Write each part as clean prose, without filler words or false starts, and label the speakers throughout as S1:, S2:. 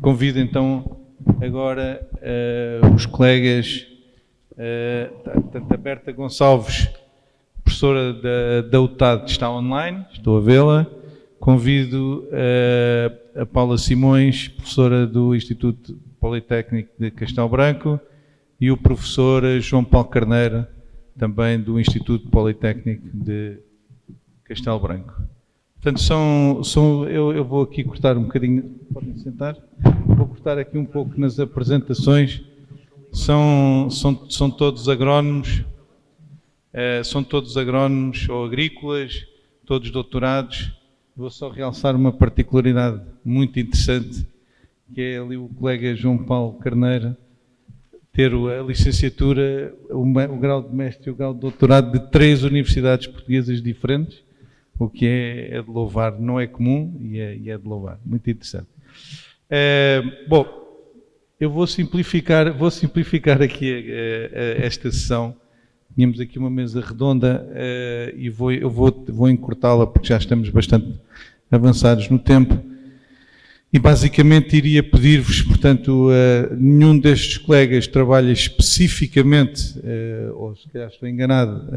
S1: Convido então agora os colegas, tanto a Berta Gonçalves, professora da UTAD, está online, estou a vê-la. Convido a Paula Simões, professora do Instituto Politécnico de Castelo Branco, e o professor João Paulo Carneiro, também do Instituto Politécnico de Castelo Branco. Portanto, eu vou aqui cortar um bocadinho, podem sentar, vou cortar aqui um pouco nas apresentações, são todos agrónomos, ou agrícolas, todos doutorados. Vou só realçar uma particularidade muito interessante, que é ali o colega João Paulo Carneiro ter a licenciatura, o grau de mestre e o grau de doutorado de 3 universidades portuguesas diferentes, o que é de louvar, não é comum e é de louvar, muito interessante. Bom, eu vou simplificar aqui esta sessão. Tínhamos aqui uma mesa redonda e eu vou encurtá-la porque já estamos bastante avançados no tempo. E basicamente iria pedir-vos, portanto, nenhum destes colegas trabalha especificamente, ou se calhar estou enganado,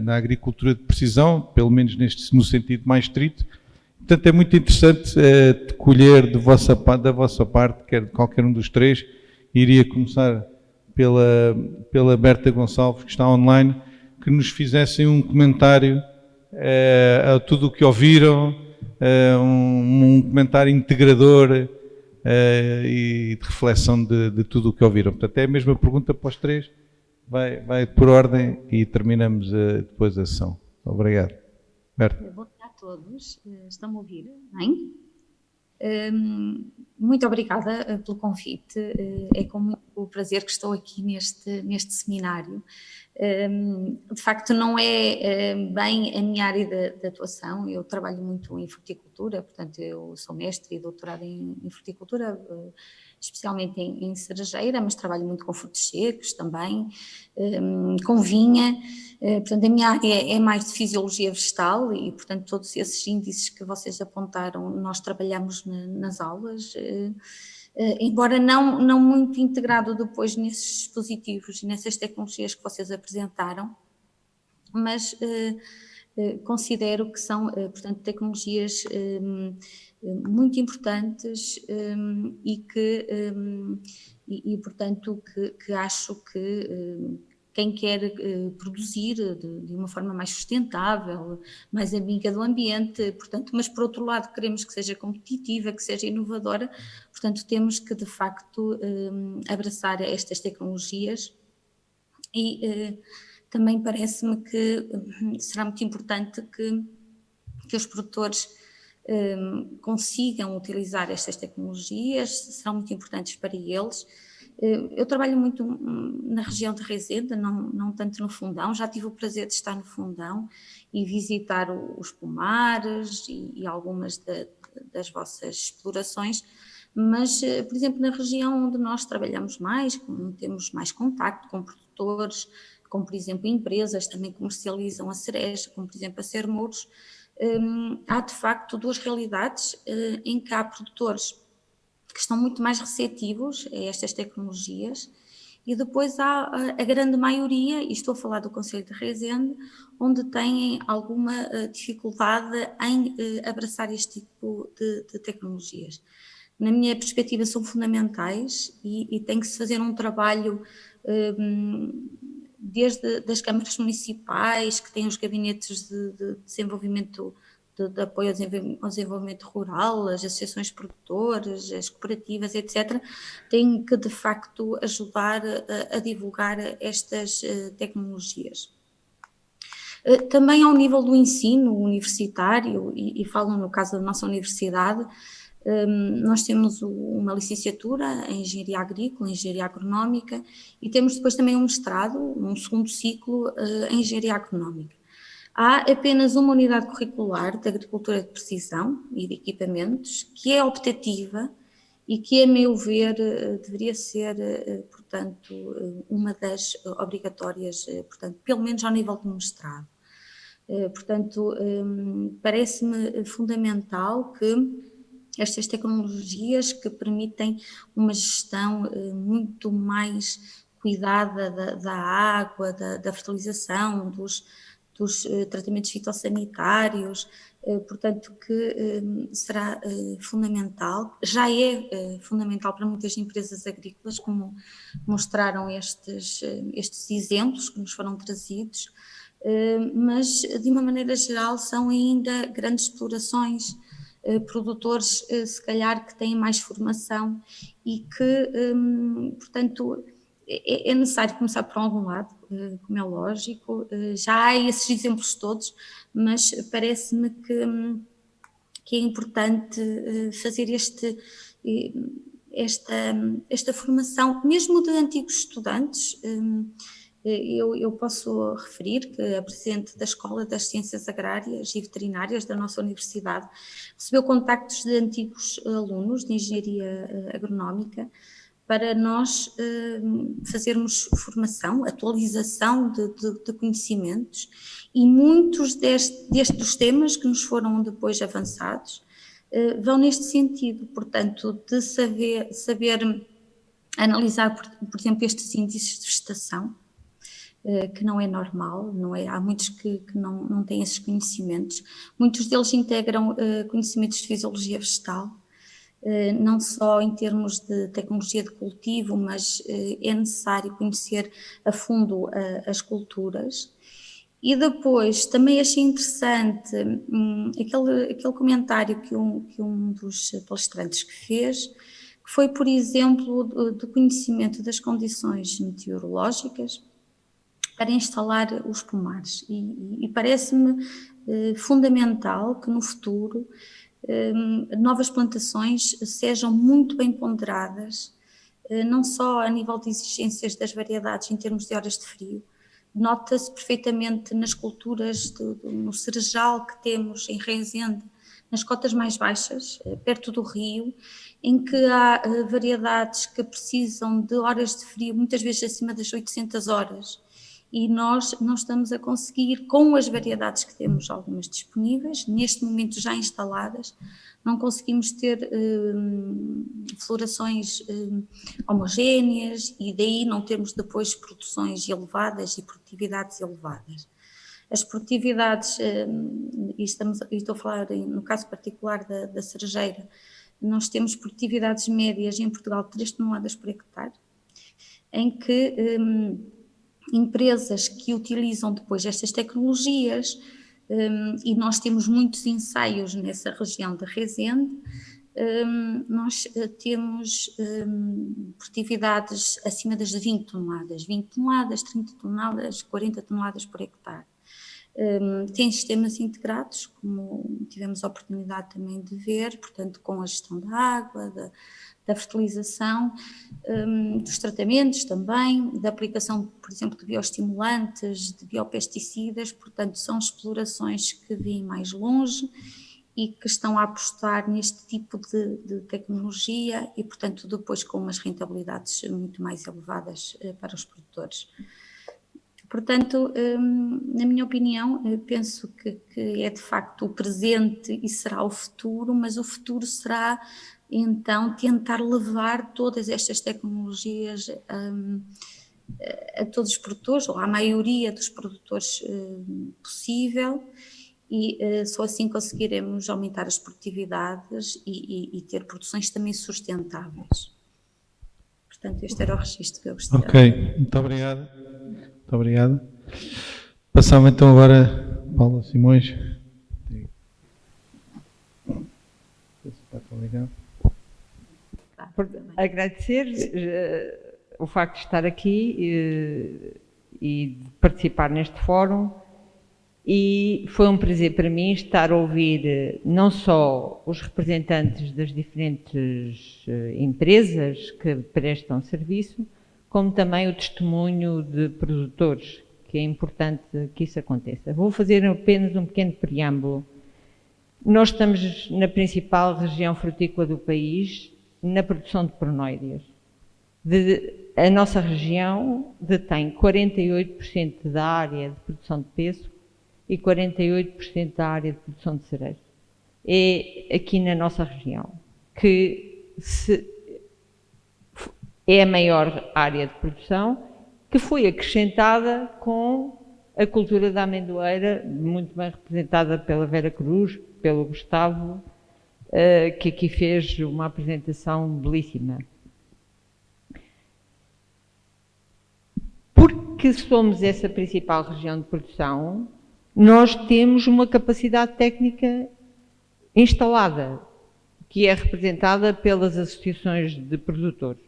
S1: na agricultura de precisão, pelo menos no sentido mais estrito. Portanto, é muito interessante colher da vossa parte, qualquer um dos três. Iria começar pela Berta Gonçalves, que está online, que nos fizessem um comentário a tudo o que ouviram, um comentário integrador e de reflexão de tudo o que ouviram. Portanto, é a mesma pergunta para os três, vai por ordem e terminamos depois a sessão. Obrigado. Berta.
S2: Bom dia a todos, estão-me a ouvir bem? Muito obrigada pelo convite, é com muito prazer que estou aqui neste seminário. De facto não é bem a minha área de atuação, eu trabalho muito em fruticultura, portanto eu sou mestre e doutorada em fruticultura, especialmente em cerejeira, mas trabalho muito com frutos secos também, com vinha. Portanto, a minha área é mais de fisiologia vegetal e, portanto, todos esses índices que vocês apontaram, nós trabalhamos nas aulas, embora não muito integrado depois nesses dispositivos e nessas tecnologias que vocês apresentaram, mas considero que são, portanto, tecnologias muito importantes e portanto, que acho que quem quer produzir de uma forma mais sustentável, mais amiga do ambiente, portanto, mas por outro lado queremos que seja competitiva, que seja inovadora, portanto temos que de facto abraçar estas tecnologias e também parece-me que será muito importante que os produtores consigam utilizar estas tecnologias, serão muito importantes para eles. Eu trabalho muito na região de Rezende, não tanto no Fundão, já tive o prazer de estar no Fundão e visitar os pomares e algumas das vossas explorações, mas, por exemplo, na região onde nós trabalhamos mais, temos mais contacto com produtores, como por exemplo empresas também comercializam a cereja, como por exemplo a Sermouros, há de facto duas realidades em que há produtores que estão muito mais receptivos a estas tecnologias e depois há a grande maioria, e estou a falar do Concelho de Rezende, onde têm alguma dificuldade em abraçar este tipo de tecnologias. Na minha perspectiva são fundamentais e tem que se fazer um trabalho desde das câmaras municipais, que têm os gabinetes de desenvolvimento, de apoio ao desenvolvimento rural, as associações de produtores, as cooperativas, etc., têm que de facto ajudar a divulgar estas tecnologias. Também ao nível do ensino universitário, e falo no caso da nossa universidade, nós temos uma licenciatura em Engenharia Agrícola, Engenharia Agronómica, e temos depois também um mestrado, um segundo ciclo em Engenharia Agronómica. Há apenas uma unidade curricular de Agricultura de Precisão e de Equipamentos, que é optativa e que, a meu ver, deveria ser, portanto, uma das obrigatórias, portanto, pelo menos ao nível do mestrado. Portanto, parece-me fundamental que estas tecnologias que permitem uma gestão muito mais cuidada da água, da fertilização, dos tratamentos fitossanitários, portanto que será fundamental, já é fundamental para muitas empresas agrícolas, como mostraram estes exemplos que nos foram trazidos, mas de uma maneira geral são ainda grandes explorações, produtores se calhar que têm mais formação e que, portanto, é necessário começar por algum lado, como é lógico, já há esses exemplos todos, mas parece-me que é importante fazer esta formação, mesmo de antigos estudantes. Eu posso referir que a Presidente da Escola das Ciências Agrárias e Veterinárias da nossa Universidade recebeu contactos de antigos alunos de Engenharia Agronómica para nós fazermos formação, atualização de conhecimentos, e muitos destes temas que nos foram depois avançados vão neste sentido, portanto, de saber analisar, por exemplo, estes índices de vegetação, que não é normal, não é? Há muitos que não têm esses conhecimentos, muitos deles integram conhecimentos de fisiologia vegetal, não só em termos de tecnologia de cultivo, mas é necessário conhecer a fundo as culturas. E depois também achei interessante aquele comentário que um dos palestrantes que fez, que foi, por exemplo, do conhecimento das condições meteorológicas para instalar os pomares. E parece-me fundamental que no futuro novas plantações sejam muito bem ponderadas, não só a nível de exigências das variedades em termos de horas de frio. Nota-se perfeitamente nas culturas, no cerejal que temos em Rezende, nas cotas mais baixas, perto do rio, em que há variedades que precisam de horas de frio, muitas vezes acima das 800 horas, e nós não estamos a conseguir, com as variedades que temos, algumas disponíveis, neste momento já instaladas, não conseguimos ter florações homogéneas, e daí não termos depois produções elevadas e produtividades elevadas. As produtividades, e estou a falar no caso particular da cerejeira, nós temos produtividades médias em Portugal de 3 toneladas por hectare, em que empresas que utilizam depois estas tecnologias, e nós temos muitos ensaios nessa região de Rezende, nós temos produtividades acima das 20 toneladas, 30 toneladas, 40 toneladas por hectare. Tem sistemas integrados, como tivemos a oportunidade também de ver, portanto, com a gestão da água, da fertilização, dos tratamentos também, da aplicação, por exemplo, de bioestimulantes, de biopesticidas, portanto, são explorações que vêm mais longe e que estão a apostar neste tipo de tecnologia e, portanto, depois com umas rentabilidades muito mais elevadas para os produtores. Portanto, na minha opinião, penso que é de facto o presente e será o futuro, mas o futuro será então tentar levar todas estas tecnologias a todos os produtores, ou à maioria dos produtores possível, e só assim conseguiremos aumentar as produtividades e ter produções também sustentáveis. Portanto, este era o registro que eu gostaria.
S1: Ok, muito obrigado. Muito obrigado. Passamos então agora a Paula Simões.
S3: Agradecer o facto de estar aqui e de participar neste fórum, e foi um prazer para mim estar a ouvir não só os representantes das diferentes empresas que prestam serviço, como também o testemunho de produtores, que é importante que isso aconteça. Vou fazer apenas um pequeno preâmbulo. Nós estamos na principal região frutícola do país, na produção de pronóideos. A nossa região detém 48% da área de produção de pêssego e 48% da área de produção de cereja. É aqui na nossa região. que é a maior área de produção, que foi acrescentada com a cultura da amendoeira, muito bem representada pela Vera Cruz, pelo Gustavo, que aqui fez uma apresentação belíssima. Porque somos essa principal região de produção, nós temos uma capacidade técnica instalada, que é representada pelas associações de produtores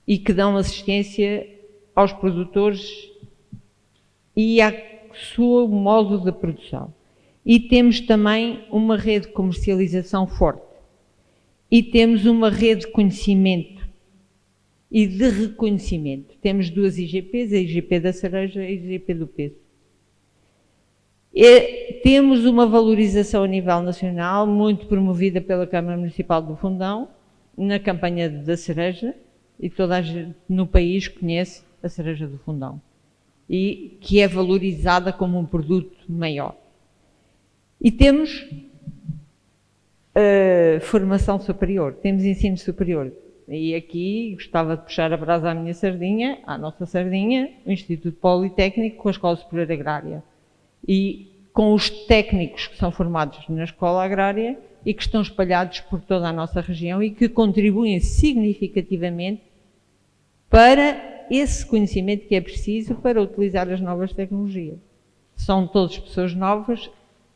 S3: e que dão assistência aos produtores e ao seu modo de produção. E temos também uma rede de comercialização forte. E temos uma rede de conhecimento e de reconhecimento. Temos duas IGPs, a IGP da cereja e a IGP do peso. E temos uma valorização a nível nacional, muito promovida pela Câmara Municipal do Fundão, na campanha da cereja, e toda a gente no país conhece a cereja do Fundão, e que é valorizada como um produto maior. E temos formação superior, temos ensino superior. E aqui gostava de puxar a brasa à minha sardinha, à nossa sardinha, o Instituto Politécnico com a Escola Superior Agrária. E com os técnicos que são formados na Escola Agrária e que estão espalhados por toda a nossa região e que contribuem significativamente para esse conhecimento que é preciso para utilizar as novas tecnologias. São todas pessoas novas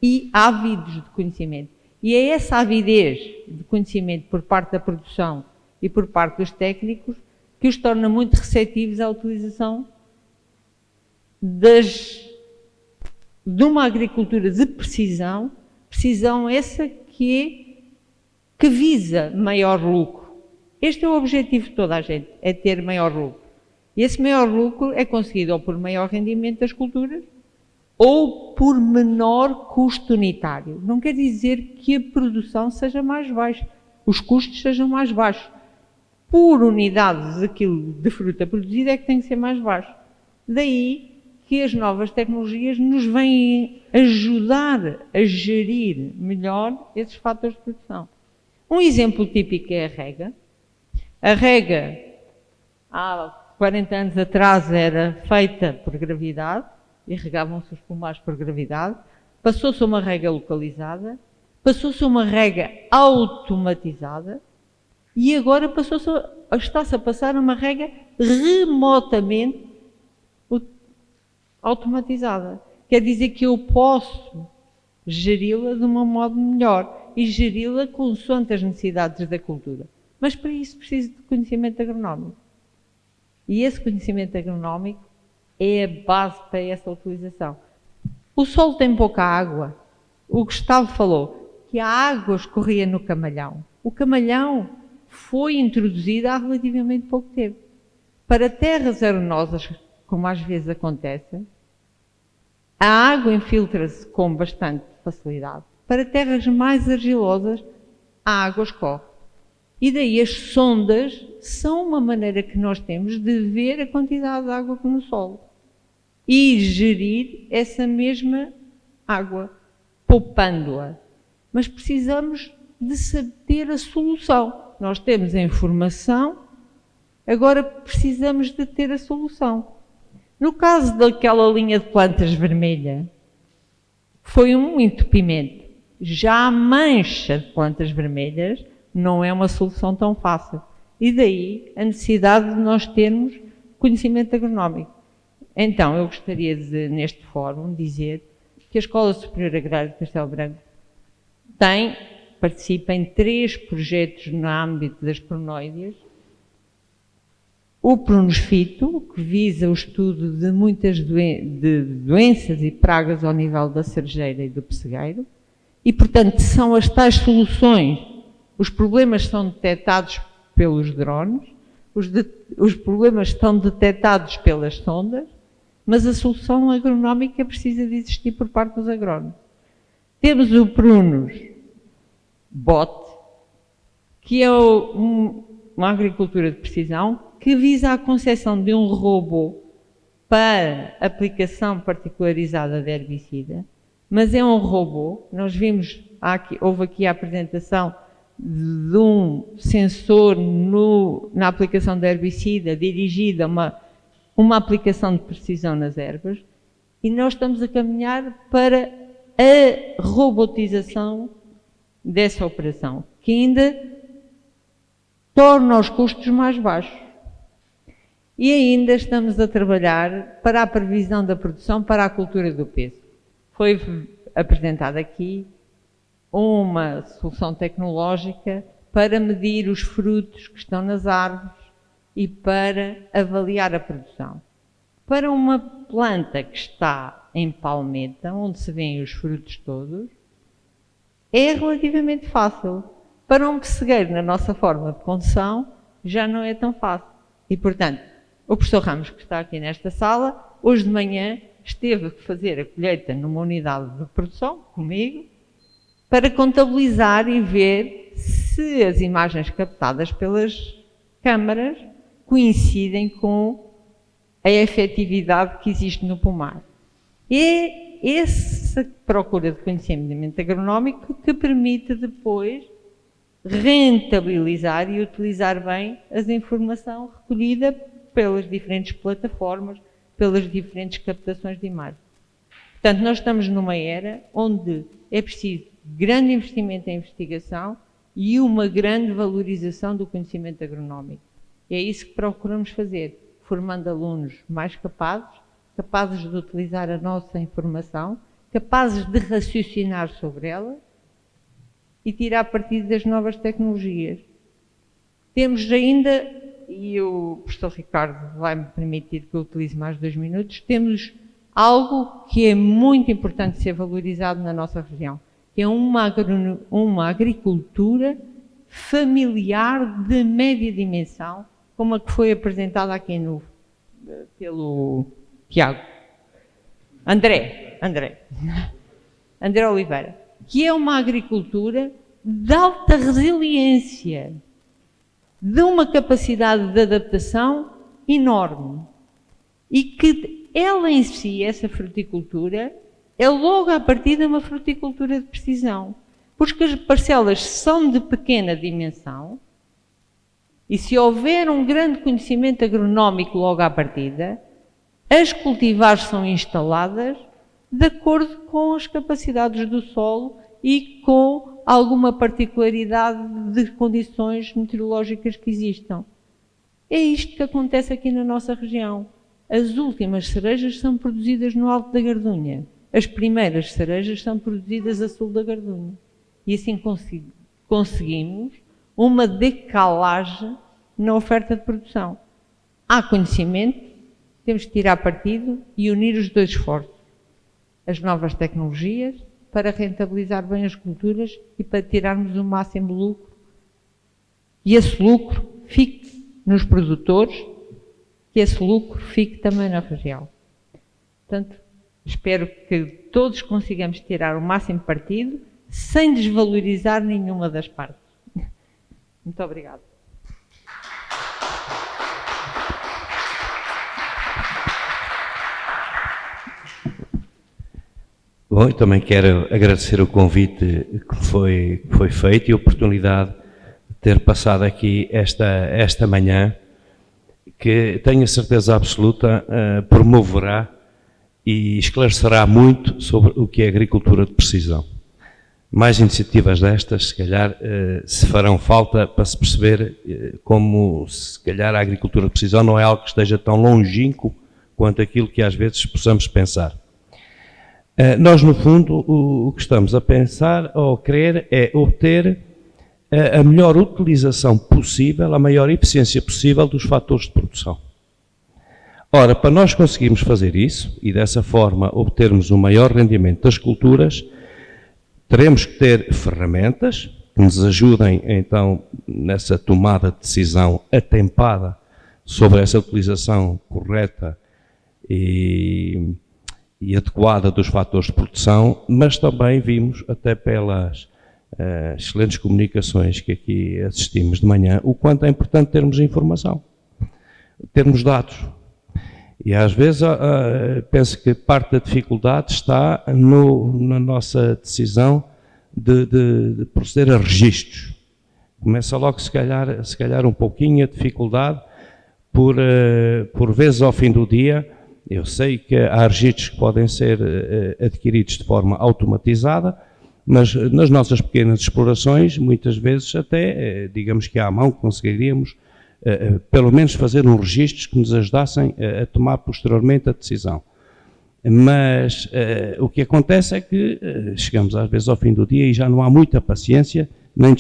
S3: e ávidos de conhecimento. E é essa avidez de conhecimento por parte da produção e por parte dos técnicos que os torna muito receptivos à utilização de uma agricultura de precisão, precisão essa que visa maior lucro. Este é o objetivo de toda a gente, é ter maior lucro. E esse maior lucro é conseguido ou por maior rendimento das culturas ou por menor custo unitário. Não quer dizer que a produção seja mais baixa, os custos sejam mais baixos. Por unidade daquilo de fruta produzida é que tem que ser mais baixo. Daí que as novas tecnologias nos vêm ajudar a gerir melhor esses fatores de produção. Um exemplo típico é a rega. A rega, há 40 anos atrás, era feita por gravidade, irrigavam-se os pomares por gravidade, passou-se a uma rega localizada, passou-se a uma rega automatizada e agora está-se a passar a uma rega remotamente automatizada. Quer dizer que eu posso geri-la de um modo melhor e geri-la consoante as necessidades da cultura. Mas para isso preciso de conhecimento agronómico. E esse conhecimento agronómico é a base para essa utilização. O solo tem pouca água. O Gustavo falou que a água escorria no camalhão. O camalhão foi introduzido há relativamente pouco tempo. Para terras arenosas, como às vezes acontece, a água infiltra-se com bastante facilidade. Para terras mais argilosas, a água escorre. E daí as sondas são uma maneira que nós temos de ver a quantidade de água no solo e gerir essa mesma água, poupando-a. Mas precisamos de ter a solução. Nós temos a informação, agora precisamos de ter a solução. No caso daquela linha de plantas vermelha, foi um entupimento. Já a mancha de plantas vermelhas não é uma solução tão fácil. E daí a necessidade de nós termos conhecimento agronómico. Então, eu gostaria de, neste fórum, dizer que a Escola Superior Agrária de Castelo Branco participa em 3 projetos no âmbito das pronoídeas. O Pronosfito, que visa o estudo de muitas doenças e pragas ao nível da cerejeira e do pessegueiro, e, portanto, são as tais soluções. Os problemas são detectados pelos drones, os problemas estão detectados pelas sondas, mas a solução agronómica precisa de existir por parte dos agrónomos. Temos o Prunos Bot, que é uma agricultura de precisão, que visa a concepção de um robô para aplicação particularizada de herbicida, mas é um robô, nós vimos, houve aqui a apresentação de um sensor na aplicação de herbicida dirigida a uma aplicação de precisão nas ervas, e nós estamos a caminhar para a robotização dessa operação, que ainda torna os custos mais baixos. E ainda estamos a trabalhar para a previsão da produção para a cultura do peso. Foi apresentada aqui uma solução tecnológica para medir os frutos que estão nas árvores e para avaliar a produção. Para uma planta que está em palmeta, onde se vêem os frutos todos, é relativamente fácil. Para um pessegueiro, na nossa forma de condução, já não é tão fácil. E, portanto, o professor Ramos, que está aqui nesta sala, hoje de manhã esteve a fazer a colheita numa unidade de produção, comigo, para contabilizar e ver se as imagens captadas pelas câmaras coincidem com a efetividade que existe no pomar. É essa procura de conhecimento agronómico que permite depois rentabilizar e utilizar bem a informação recolhida pelas diferentes plataformas, pelas diferentes captações de imagem. Portanto, nós estamos numa era onde é preciso grande investimento em investigação e uma grande valorização do conhecimento agronómico. E é isso que procuramos fazer, formando alunos mais capazes de utilizar a nossa informação, capazes de raciocinar sobre ela e tirar partido das novas tecnologias. Temos ainda, e o professor Ricardo vai-me permitir que eu utilize mais 2 minutos, temos algo que é muito importante ser valorizado na nossa região, que é uma agricultura familiar de média dimensão, como a que foi apresentada aqui pelo Tiago. André Oliveira, que é uma agricultura de alta resiliência, de uma capacidade de adaptação enorme, e que ela em si, essa fruticultura, é logo à partida uma fruticultura de precisão, porque as parcelas são de pequena dimensão, e se houver um grande conhecimento agronómico logo à partida, as cultivares são instaladas de acordo com as capacidades do solo e com alguma particularidade de condições meteorológicas que existam. É isto que acontece aqui na nossa região. As últimas cerejas são produzidas no Alto da Gardunha. As primeiras cerejas são produzidas a sul da Gardunha. E assim conseguimos uma decalagem na oferta de produção. Há conhecimento, temos que tirar partido e unir os dois esforços. As novas tecnologias para rentabilizar bem as culturas e para tirarmos o máximo lucro. E esse lucro fique nos produtores, que esse lucro fique também na região. Portanto, espero que todos consigamos tirar o máximo partido sem desvalorizar nenhuma das partes. Muito obrigada.
S4: Bom, eu também quero agradecer o convite que foi feito e a oportunidade de ter passado aqui esta manhã, que tenho a certeza absoluta promoverá e esclarecerá muito sobre o que é agricultura de precisão. Mais iniciativas destas, se calhar, se farão falta para se perceber como, se calhar, a agricultura de precisão não é algo que esteja tão longínquo quanto aquilo que às vezes possamos pensar. Nós, no fundo, o que estamos a pensar ou a querer é obter a melhor utilização possível, a maior eficiência possível dos fatores de produção. Ora, para nós conseguirmos fazer isso e dessa forma obtermos um maior rendimento das culturas, teremos que ter ferramentas que nos ajudem, então, nessa tomada de decisão atempada sobre essa utilização correta e adequada dos fatores de produção, mas também vimos, até pelas excelentes comunicações que aqui assistimos de manhã, o quanto é importante termos informação, termos dados. E às vezes penso que parte da dificuldade está na nossa decisão de proceder a registros. Começa logo, se calhar um pouquinho a dificuldade, por vezes ao fim do dia. Eu sei que há registros que podem ser adquiridos de forma automatizada, mas nas nossas pequenas explorações, muitas vezes até, digamos que à mão, conseguiríamos pelo menos fazer um registro que nos ajudassem a tomar posteriormente a decisão. Mas o que acontece é que chegamos às vezes ao fim do dia e já não há muita paciência nem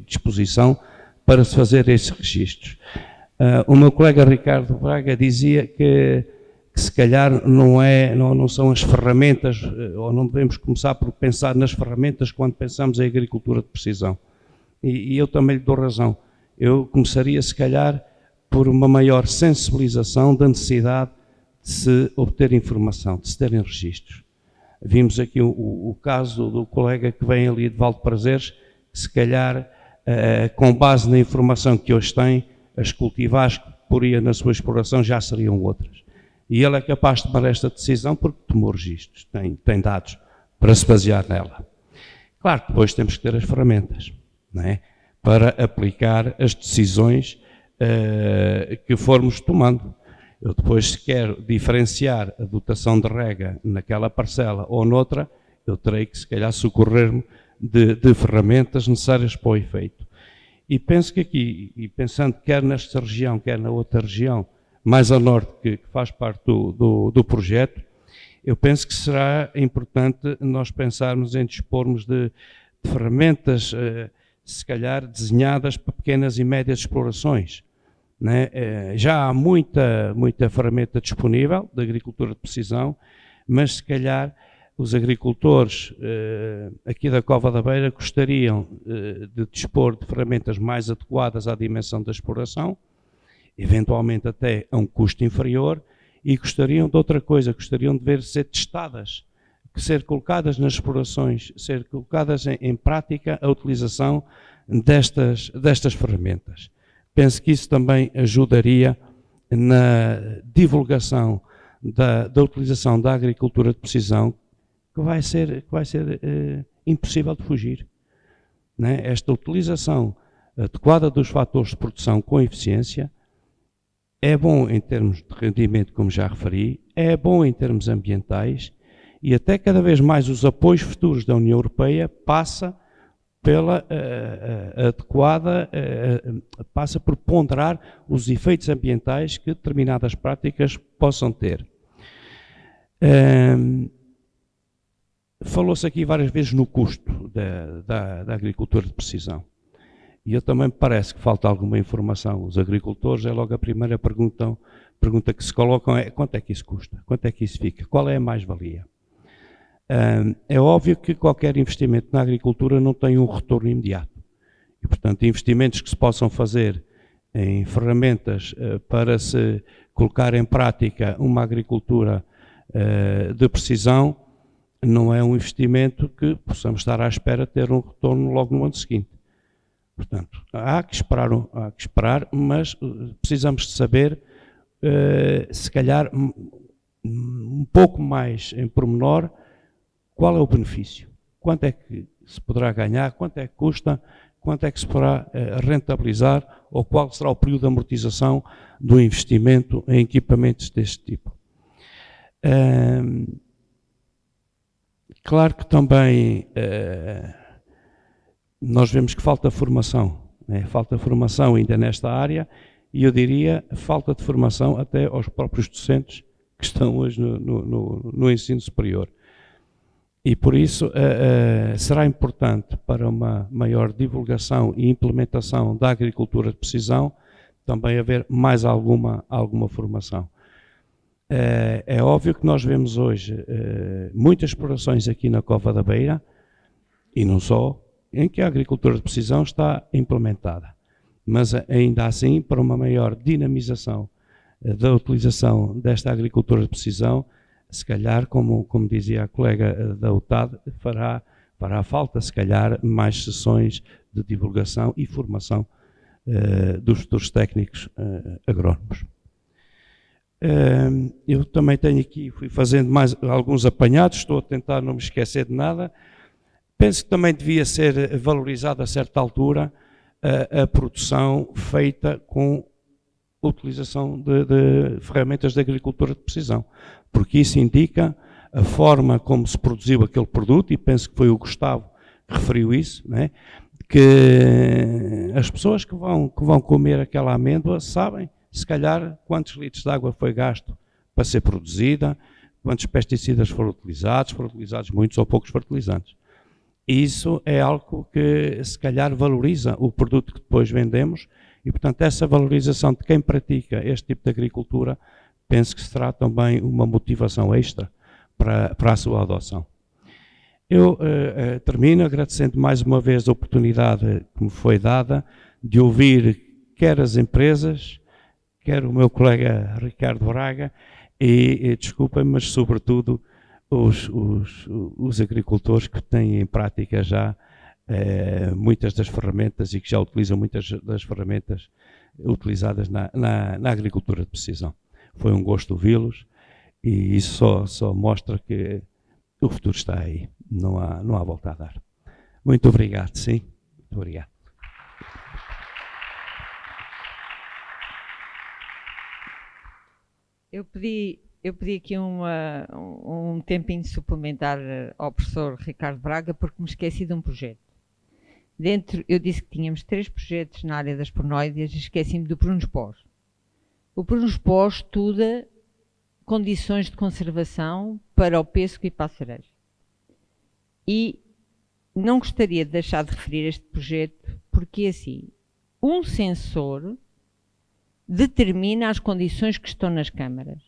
S4: disposição para se fazer esses registros. O meu colega Ricardo Braga dizia que se calhar não são as ferramentas, ou não devemos começar por pensar nas ferramentas quando pensamos em agricultura de precisão. E eu também lhe dou razão. Eu começaria, se calhar, por uma maior sensibilização da necessidade de se obter informação, de se terem registros. Vimos aqui o caso do colega que vem ali de Valdeprazeres, que se calhar, com base na informação que hoje tem, as cultivares que poria na sua exploração já seriam outras. E ele é capaz de tomar esta decisão porque tomou registros, tem dados para se basear nela. Claro que depois temos que ter as ferramentas, não é? Para aplicar as decisões que formos tomando. Eu depois, se quero diferenciar a dotação de rega naquela parcela ou noutra, eu terei que, se calhar, socorrer-me de ferramentas necessárias para o efeito. E penso que aqui, e pensando quer nesta região, quer na outra região, mais ao norte, que faz parte do projeto, eu penso que será importante nós pensarmos em dispormos de ferramentas, se calhar desenhadas para pequenas e médias explorações. Né? Já há muita ferramenta disponível de agricultura de precisão, mas se calhar os agricultores aqui da Cova da Beira gostariam de dispor de ferramentas mais adequadas à dimensão da exploração, eventualmente até a um custo inferior, e gostariam de outra coisa, gostariam de ver ser testadas, ser colocadas nas explorações, ser colocadas em prática a utilização destas ferramentas. Penso que isso também ajudaria na divulgação da utilização da agricultura de precisão, que vai ser impossível de fugir. Né? Esta utilização adequada dos fatores de produção com eficiência é bom em termos de rendimento, como já referi, é bom em termos ambientais, e até cada vez mais os apoios futuros da União Europeia passa pela adequada, passa por ponderar os efeitos ambientais que determinadas práticas possam ter. Falou-se aqui várias vezes no custo da agricultura de precisão. E eu também me parece que falta alguma informação. Os agricultores, é logo a primeira pergunta que se colocam é: quanto é que isso custa? Quanto é que isso fica? Qual é a mais-valia? É óbvio que qualquer investimento na agricultura não tem um retorno imediato. E, portanto, investimentos que se possam fazer em ferramentas para se colocar em prática uma agricultura de precisão não é um investimento que possamos estar à espera de ter um retorno logo no ano seguinte. Portanto, há que esperar, mas precisamos de saber, se calhar, um pouco mais em pormenor, qual é o benefício, quanto é que se poderá ganhar, quanto é que custa, quanto é que se poderá rentabilizar, ou qual será o período de amortização do investimento em equipamentos deste tipo. Claro que também nós vemos que falta formação, né? Falta formação ainda nesta área, e eu diria falta de formação até aos próprios docentes que estão hoje no ensino superior. E por isso será importante para uma maior divulgação e implementação da agricultura de precisão também haver mais alguma formação. É óbvio que nós vemos hoje muitas explorações aqui na Cova da Beira, e não só, em que a agricultura de precisão está implementada. Mas ainda assim, para uma maior dinamização da utilização desta agricultura de precisão, se calhar, como dizia a colega da UTAD, fará falta, se calhar, mais sessões de divulgação e formação dos futuros técnicos agrónomos. Eu também tenho aqui, fui fazendo mais alguns apanhados, estou a tentar não me esquecer de nada. Penso que também devia ser valorizado a certa altura a produção feita com a utilização de ferramentas de agricultura de precisão, porque isso indica a forma como se produziu aquele produto, e penso que foi o Gustavo que referiu isso, né? Que as pessoas que vão comer aquela amêndoa sabem, se calhar, quantos litros de água foi gasto para ser produzida, quantos pesticidas foram utilizados muitos ou poucos fertilizantes. Isso é algo que, se calhar, valoriza o produto que depois vendemos e, portanto, essa valorização de quem pratica este tipo de agricultura, penso que será também uma motivação extra para a sua adoção. Eu termino agradecendo mais uma vez a oportunidade que me foi dada de ouvir quer as empresas, quer o meu colega Ricardo Braga e desculpem, mas sobretudo os agricultores que têm em prática já muitas das ferramentas e que já utilizam muitas das ferramentas utilizadas na agricultura de precisão. Foi um gosto ouvi-los e isso só mostra que o futuro está aí, não há volta a dar. Muito obrigado, sim, muito obrigado.
S3: Eu pedi aqui um tempinho suplementar ao professor Ricardo Braga porque me esqueci de um projeto. Eu disse que tínhamos 3 projetos na área das pronóideas e esqueci-me do Prunos-Pós. O Prunos-Pós estuda condições de conservação para o pêssego e para a cereja. E não gostaria de deixar de referir este projeto porque, assim, um sensor determina as condições que estão nas câmaras.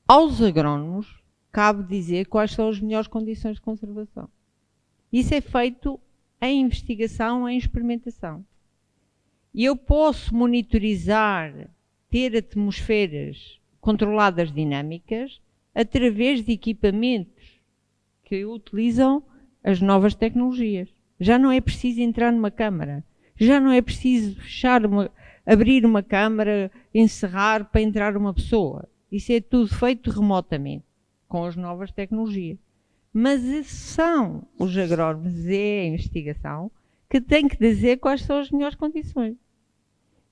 S3: Aos agrónomos cabe dizer quais são as melhores condições de conservação. Isso é feito em investigação, em experimentação. E eu posso monitorizar, ter atmosferas controladas dinâmicas através de equipamentos que utilizam as novas tecnologias. Já não é preciso entrar numa câmara, já não é preciso abrir uma câmara, encerrar para entrar uma pessoa. Isso é tudo feito remotamente, com as novas tecnologias. Mas são os agrónomos, é a investigação, que têm que dizer quais são as melhores condições.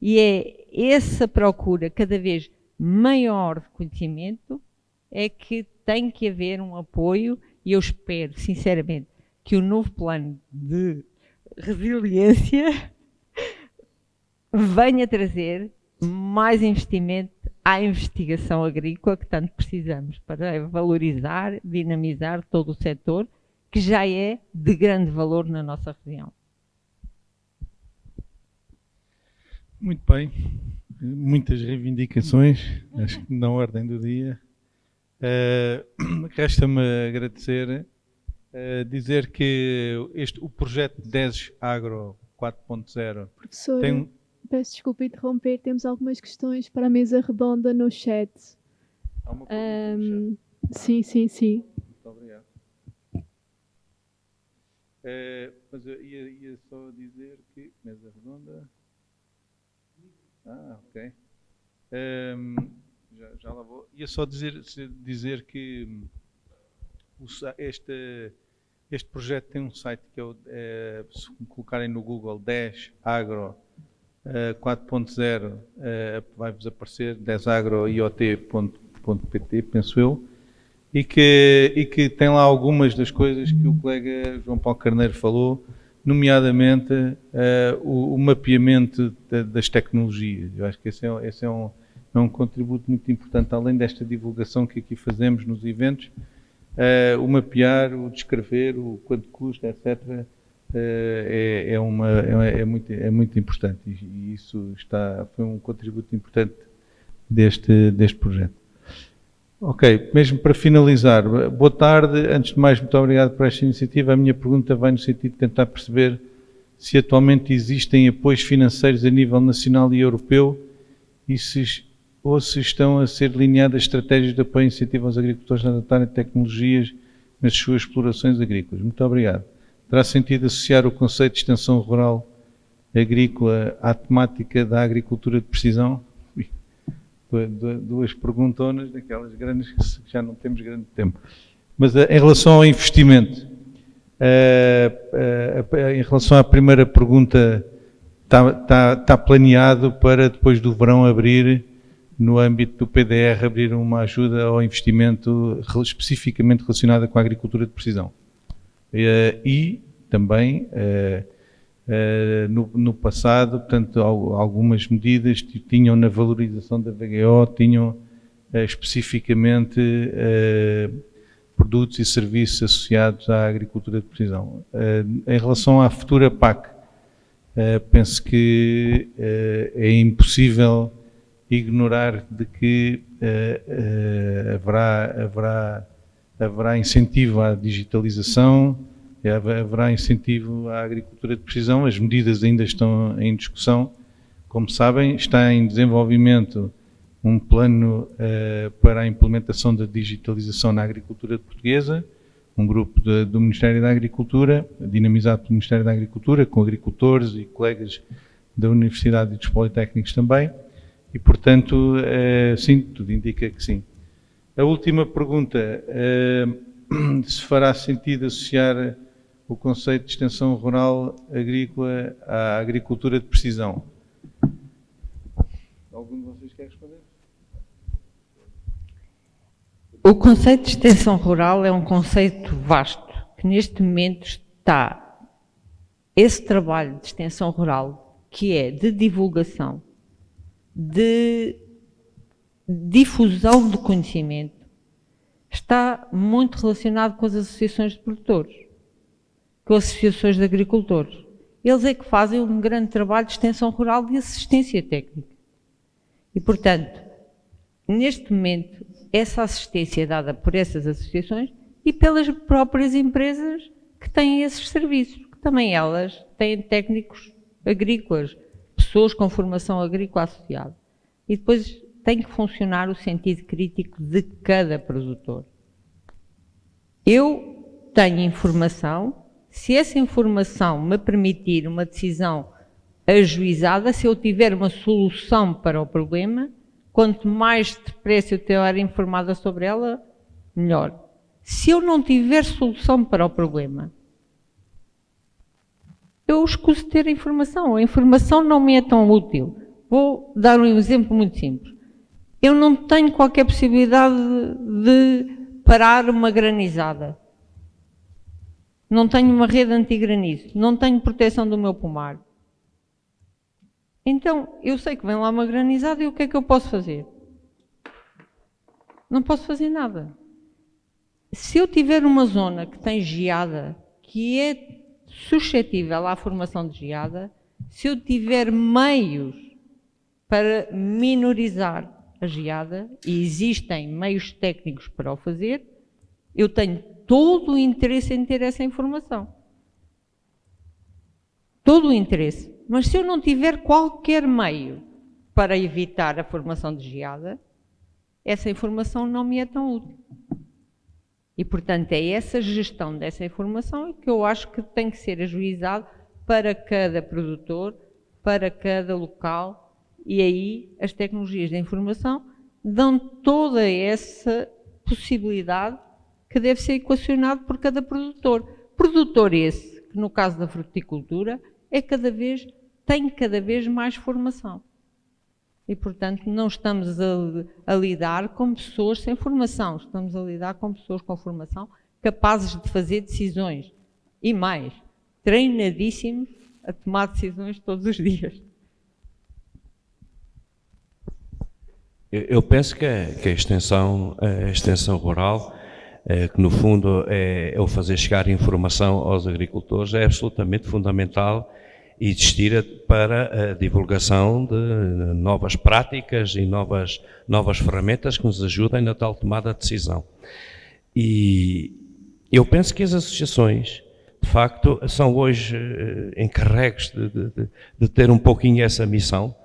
S3: E é essa procura cada vez maior de conhecimento é que tem que haver um apoio, e eu espero, sinceramente, que o novo plano de resiliência venha trazer mais investimento à investigação agrícola que tanto precisamos para valorizar, dinamizar todo o setor, que já é de grande valor na nossa região.
S1: Muito bem, muitas reivindicações, acho que na ordem do dia. Resta-me agradecer, dizer que o projeto DESES Agro 4.0
S5: Professor,
S1: tem...
S5: peço desculpa interromper, temos algumas questões para a mesa redonda no chat.
S1: Há uma pergunta no
S5: Sim.
S1: Muito obrigado. Mas eu ia só dizer que... Mesa redonda... ok. Já lá vou. Ia só dizer que este projeto tem um site que se colocarem no Google 10 Agro 4.0 vai-vos aparecer 10agroiot.pt, penso eu, e que tem lá algumas das coisas que o colega João Paulo Carneiro falou, nomeadamente o mapeamento das tecnologias. Eu acho que esse é um contributo muito importante, além desta divulgação que aqui fazemos nos eventos, o mapear, o descrever, o quanto custa, etc., é muito importante, e isso foi um contributo importante deste projeto. Ok, mesmo para finalizar, boa tarde. Antes de mais, muito obrigado por esta iniciativa. A minha pergunta vai no sentido de tentar perceber se atualmente existem apoios financeiros a nível nacional e europeu ou se estão a ser delineadas estratégias de apoio e incentivo aos agricultores a adotarem tecnologias nas suas explorações agrícolas. Muito obrigado. Terá sentido associar o conceito de extensão rural agrícola à temática da agricultura de precisão? Duas perguntonas, daquelas grandes que já não temos grande tempo. Mas em relação ao investimento, em relação à primeira pergunta, está planeado para depois do verão abrir, no âmbito do PDR, abrir uma ajuda ao investimento especificamente relacionada com a agricultura de precisão. E também, no passado, portanto, algumas medidas tinham na valorização da VGO, tinham especificamente produtos e serviços associados à agricultura de precisão. Em relação à futura PAC, penso que é impossível ignorar de que haverá incentivo à digitalização, haverá incentivo à agricultura de precisão. As medidas ainda estão em discussão. Como sabem, está em desenvolvimento um plano para a implementação da digitalização na agricultura portuguesa, um grupo do Ministério da Agricultura, dinamizado pelo Ministério da Agricultura, com agricultores e colegas da Universidade e dos Politécnicos também, e, portanto, sim, tudo indica que sim. A última pergunta, se fará sentido associar o conceito de extensão rural agrícola à agricultura de precisão? Algum de vocês quer responder?
S3: O conceito de extensão rural é um conceito vasto, que neste momento está, esse trabalho de extensão rural, que é de divulgação, de difusão do conhecimento, está muito relacionado com as associações de produtores, com as associações de agricultores. Eles é que fazem um grande trabalho de extensão rural de assistência técnica. E, portanto, neste momento, essa assistência é dada por essas associações e pelas próprias empresas que têm esses serviços, que também elas têm técnicos agrícolas, pessoas com formação agrícola associada. E depois tem que funcionar o sentido crítico de cada produtor. Eu tenho informação, se essa informação me permitir uma decisão ajuizada, se eu tiver uma solução para o problema, quanto mais depressa eu estiver informada sobre ela, melhor. Se eu não tiver solução para o problema, eu escuso de ter a informação não me é tão útil. Vou dar um exemplo muito simples. Eu não tenho qualquer possibilidade de parar uma granizada. Não tenho uma rede anti-granizo, não tenho proteção do meu pomar. Então, eu sei que vem lá uma granizada e o que é que eu posso fazer? Não posso fazer nada. Se eu tiver uma zona que tem geada, que é suscetível à formação de geada, se eu tiver meios para minorizar a geada, e existem meios técnicos para o fazer, eu tenho todo o interesse em ter essa informação. Todo o interesse. Mas se eu não tiver qualquer meio para evitar a formação de geada, essa informação não me é tão útil. E, portanto, é essa gestão dessa informação que eu acho que tem que ser ajuizado para cada produtor, para cada local, e aí as tecnologias da informação dão toda essa possibilidade que deve ser equacionado por cada produtor. Produtor esse, que no caso da fruticultura, tem cada vez mais formação. E, portanto, não estamos a lidar com pessoas sem formação, estamos a lidar com pessoas com formação capazes de fazer decisões. E mais, treinadíssimos a tomar decisões todos os dias.
S4: Eu penso que a extensão rural, que no fundo é o fazer chegar informação aos agricultores, é absolutamente fundamental existir para a divulgação de novas práticas e novas ferramentas que nos ajudem na tal tomada de decisão. E eu penso que as associações, de facto, são hoje encarregues de ter um pouquinho essa missão.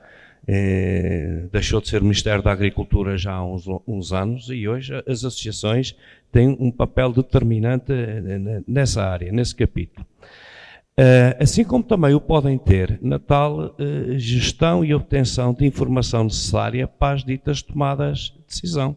S4: Deixou de ser o Ministério da Agricultura já há uns anos e hoje as associações têm um papel determinante nessa área, nesse capítulo. Assim como também o podem ter na tal gestão e obtenção de informação necessária para as ditas tomadas de decisão.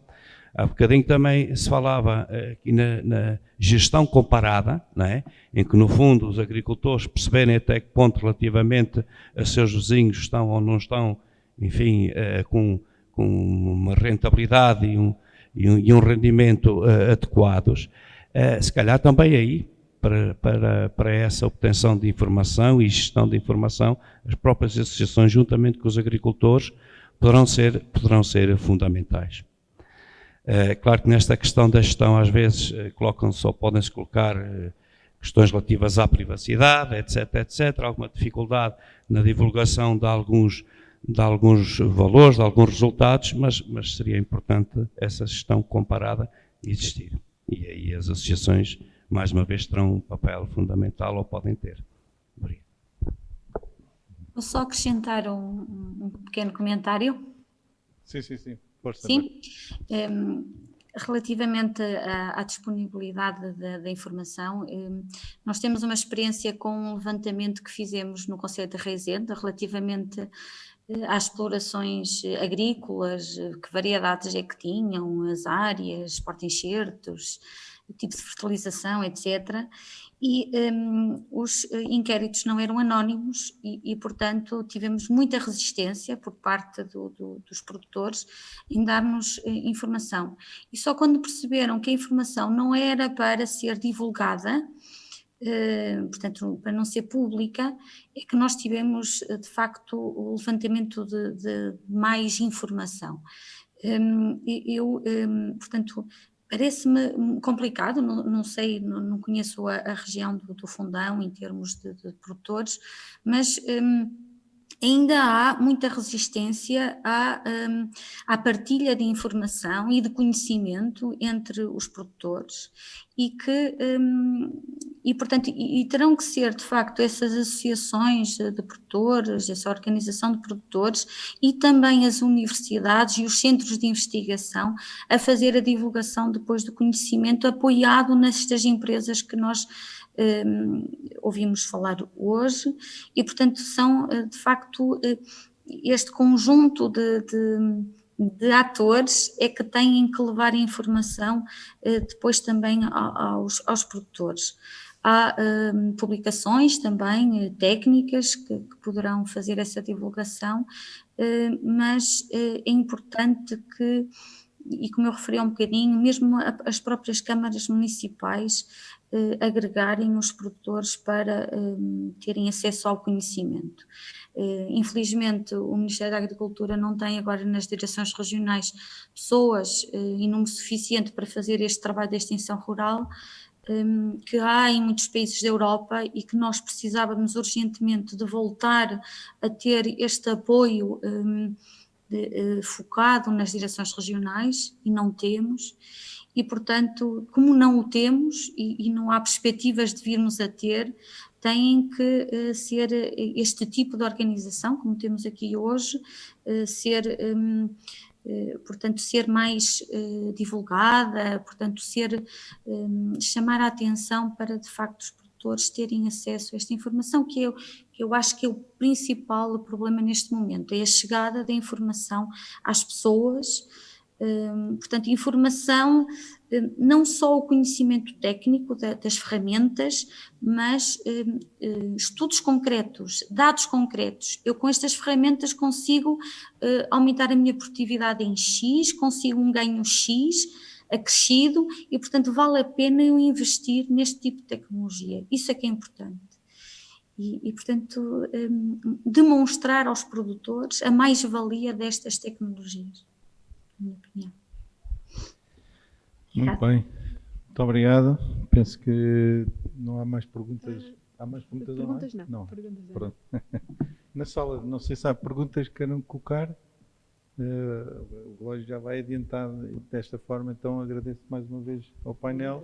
S4: Há bocadinho também se falava aqui na gestão comparada, não é? Em que, no fundo, os agricultores perceberem até que ponto, relativamente a seus vizinhos, estão ou não estão, enfim, com uma rentabilidade e um rendimento adequados. Se calhar também aí, para essa obtenção de informação e gestão de informação, as próprias associações, juntamente com os agricultores, poderão ser fundamentais. Claro que nesta questão da gestão, às vezes, podem-se colocar questões relativas à privacidade, etc., alguma dificuldade na divulgação de alguns valores, de alguns resultados, mas seria importante essa gestão comparada existir. E aí as associações, mais uma vez, terão um papel fundamental ou podem ter. Obrigado.
S2: Vou só acrescentar um pequeno comentário.
S1: Sim. Força.
S2: Sim. Relativamente à disponibilidade da informação, nós temos uma experiência com um levantamento que fizemos no Concelho de Rezende, relativamente às explorações agrícolas, que variedades é que tinham, as áreas, porta-enxertos, o tipo de fertilização, etc. E os inquéritos não eram anónimos e, portanto, tivemos muita resistência por parte dos produtores em dar-nos informação. E só quando perceberam que a informação não era para ser divulgada, portanto, para não ser pública, é que nós tivemos, de facto, o levantamento de mais informação. Portanto, parece-me complicado, não sei, não conheço a região do Fundão em termos de produtores, mas ainda há muita resistência à partilha de informação e de conhecimento entre os produtores portanto, terão que ser, de facto, essas associações de produtores, essa organização de produtores e também as universidades e os centros de investigação a fazer a divulgação depois do conhecimento apoiado nestas empresas que nós ouvimos falar hoje e, portanto, são, de facto, este conjunto de atores é que têm que levar a informação depois também aos produtores. Há publicações também técnicas que poderão fazer essa divulgação, mas é importante que, e como eu referi há um bocadinho, mesmo as próprias câmaras municipais agregarem os produtores para terem acesso ao conhecimento. Infelizmente, o Ministério da Agricultura não tem agora nas direções regionais pessoas em número suficiente para fazer este trabalho de extensão rural, que há em muitos países da Europa e que nós precisávamos urgentemente de voltar a ter este apoio focado nas direções regionais e não temos. E, portanto, como não o temos e não há perspectivas de virmos a ter, tem que ser este tipo de organização, como temos aqui hoje, portanto, ser mais divulgada, portanto, chamar a atenção para, de facto, os produtores terem acesso a esta informação, que eu acho que é o principal problema neste momento, é a chegada da informação às pessoas. Portanto, informação, não só o conhecimento técnico das ferramentas, mas estudos concretos, dados concretos. Eu com estas ferramentas consigo aumentar a minha produtividade em X, consigo um ganho X acrescido e, portanto, vale a pena eu investir neste tipo de tecnologia. Isso é que é importante. E portanto, demonstrar aos produtores a mais-valia destas tecnologias. Minha opinião.
S1: Muito bem, muito obrigado. Penso que não há mais perguntas. Há mais perguntas ou
S5: Perguntas
S1: não?
S5: não. Perguntas não.
S1: Pronto. Na sala, não sei se há perguntas que queiram colocar. O relógio já vai adiantado desta forma, então agradeço mais uma vez ao painel.